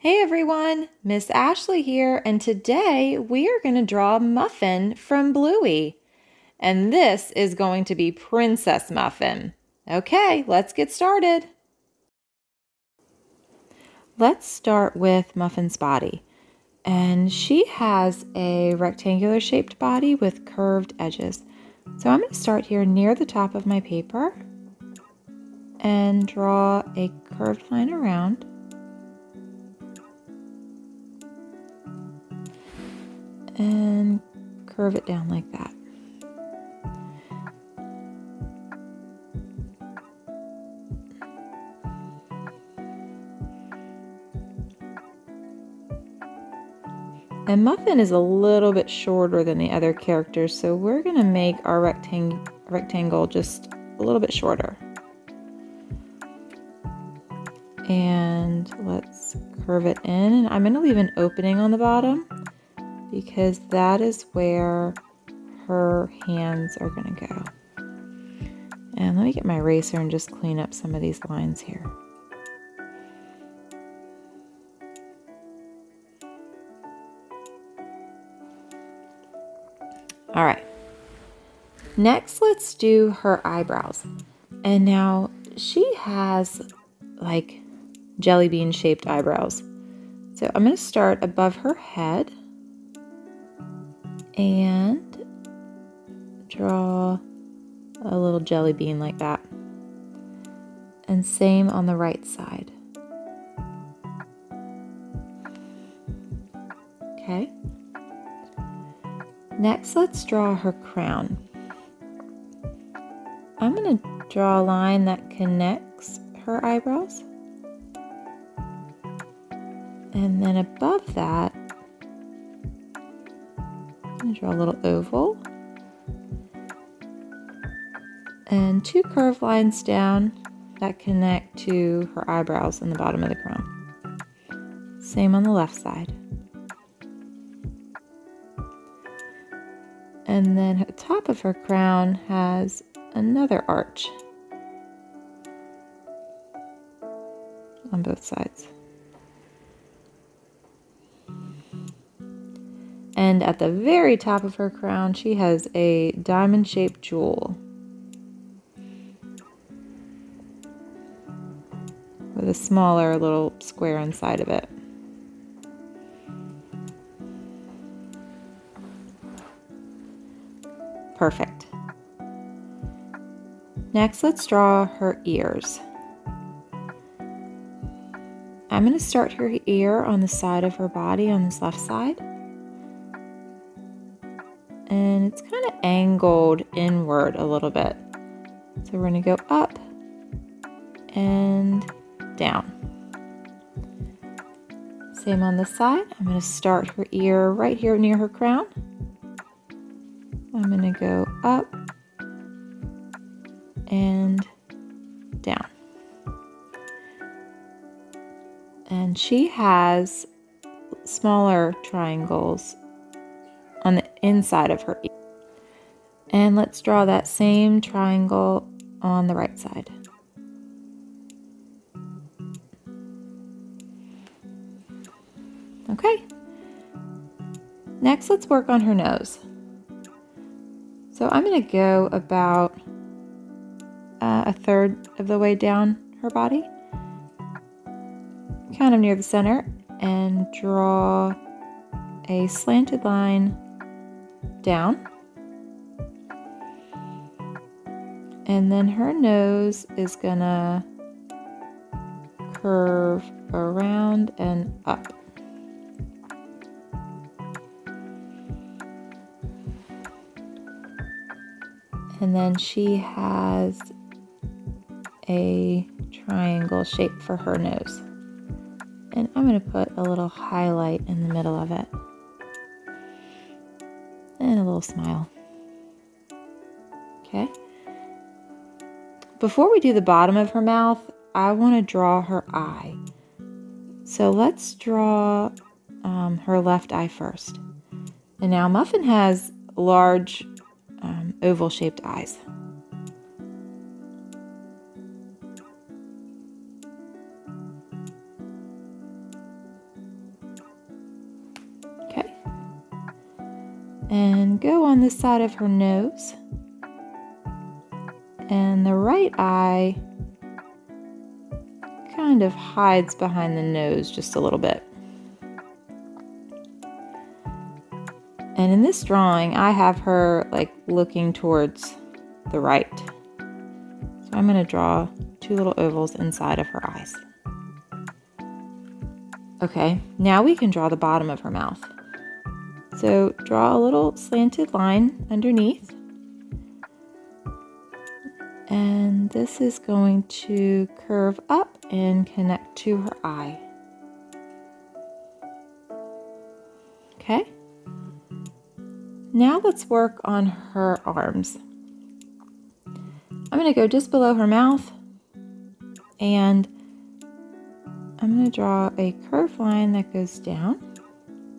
Hey everyone, Miss Ashley here, and today we are going to draw Muffin from Bluey. And this is going to be Princess Muffin. Okay, let's get started. Let's start with Muffin's body. And she has a rectangular shaped body with curved edges. So I'm going to start here near the top of my paper and draw a curved line around. And curve it down like that. And Muffin is a little bit shorter than the other characters, so we're going to make our rectangle just a little bit shorter. And let's curve it in, and I'm going to leave an opening on the bottom because that is where her hands are going to go. And let me get my eraser and just clean up some of these lines here. All right, next let's do her eyebrows. And now she has like jelly bean shaped eyebrows. So I'm going to start above her head and draw a little jelly bean like that. And same on the right side. Okay. Next, let's draw her crown. I'm going to draw a line that connects her eyebrows. And then above that, I'm going to draw a little oval. And two curved lines down that connect to her eyebrows in the bottom of the crown. Same on the left side. And then the top of her crown has another arch on both sides. And at the very top of her crown, she has a diamond-shaped jewel with a smaller little square inside of it. Perfect. Next, let's draw her ears. I'm going to start her ear on the side of her body on this left side. And it's kind of angled inward a little bit. So we're going to go up and down. Same on this side. I'm going to start her ear right here near her crown. I'm going to go up and down. And she has smaller triangles on the inside of her ear. And let's draw that same triangle on the right side. Okay. Next, let's work on her nose. So I'm going to go about a third of the way down her body, kind of near the center, and draw a slanted line down. And then her nose is going to curve around and up. And then she has a triangle shape for her nose. And I'm going to put a little highlight in the middle of it. And a little smile. Okay. Before we do the bottom of her mouth, I want to draw her eye. So let's draw her left eye first. And now Muffin has large oval-shaped eyes. And go on this side of her nose. And the right eye kind of hides behind the nose just a little bit. And in this drawing, I have her like looking towards the right. So I'm going to draw 2 little ovals inside of her eyes. Okay, now we can draw the bottom of her mouth. So draw a little slanted line underneath. And this is going to curve up and connect to her eye. Okay. Now let's work on her arms. I'm going to go just below her mouth, and I'm going to draw a curved line that goes down.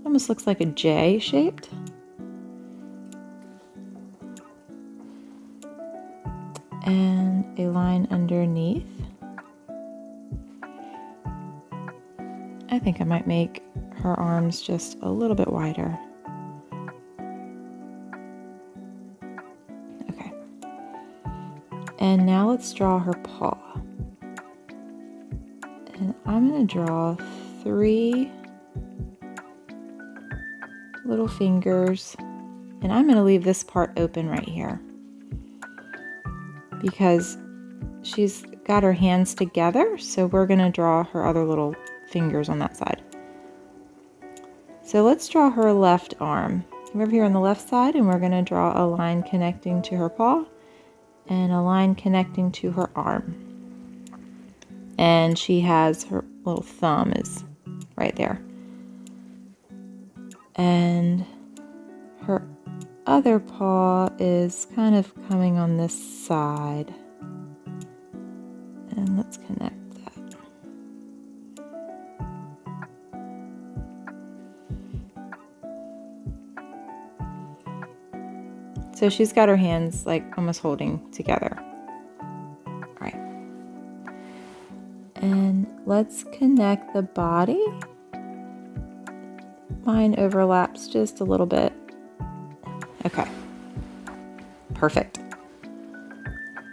Almost looks like a J shaped. And a line underneath. I think I might make her arms just a little bit wider. Okay. And now let's draw her paw. And I'm going to draw 3 little fingers. And I'm going to leave this part open right here, because she's got her hands together, so we're going to draw her other little fingers on that side. So let's draw her left arm. Come over here on the left side, and we're going to draw a line connecting to her paw and a line connecting to her arm. And she has her little thumb is right there. And her other paw is kind of coming on this side. And let's connect that. So she's got her hands like almost holding together. All right. And let's connect the body. Mine overlaps just a little bit. Okay. Perfect.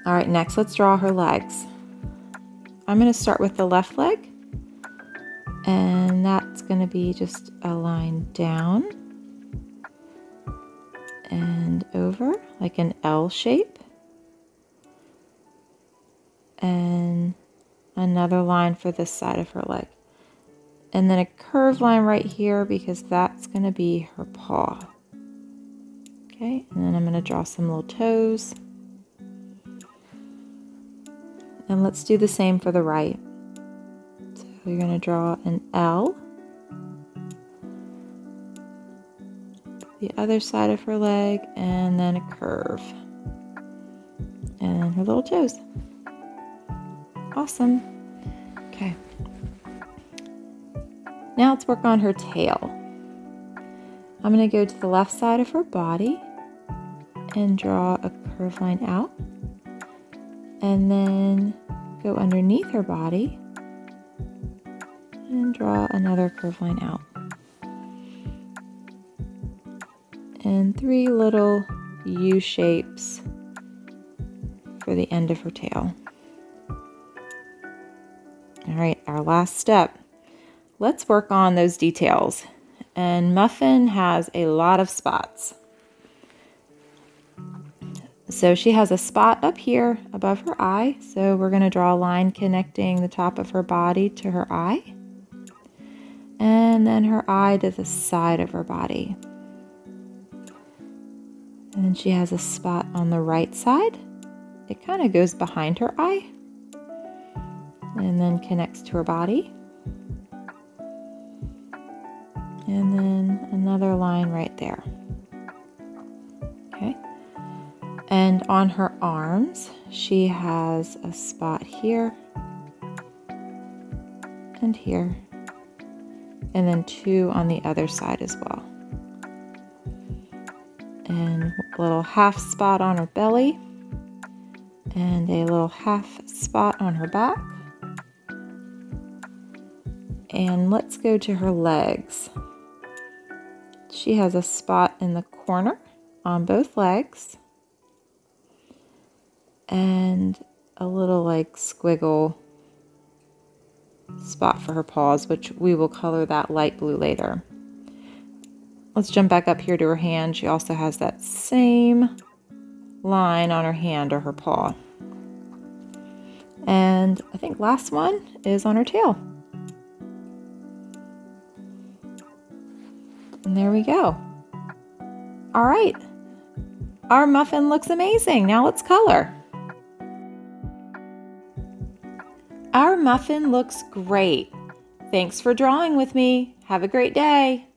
All right, next let's draw her legs. I'm going to start with the left leg, and that's going to be just a line down and over like an L shape, and another line for this side of her leg, and then a curved line right here because that's going to be her paw. Okay, and then I'm going to draw some little toes. And let's do the same for the right. So you're going to draw an L. The other side of her leg, and then a curve. And her little toes. Awesome. Okay. Now let's work on her tail. I'm going to go to the left side of her body and draw a curved line out. And then go underneath her body and draw another curved line out. And 3 little U shapes for the end of her tail. All right, our last step. Let's work on those details. And Muffin has a lot of spots. So she has a spot up here above her eye. So we're going to draw a line connecting the top of her body to her eye. And then her eye to the side of her body. And she has a spot on the right side. It kind of goes behind her eye. And then connects to her body. And then another line right there. Okay. And on her arms, she has a spot here and here, and then 2 on the other side as well. And a little half spot on her belly, and a little half spot on her back. And let's go to her legs. She has a spot in the corner on both legs and a little like squiggle spot for her paws, which we will color that light blue later. Let's jump back up here to her hand. She also has that same line on her hand or her paw. And I think last one is on her tail. And there we go. All right, our muffin looks amazing. Now let's color. Our muffin looks great. Thanks for drawing with me. Have a great day.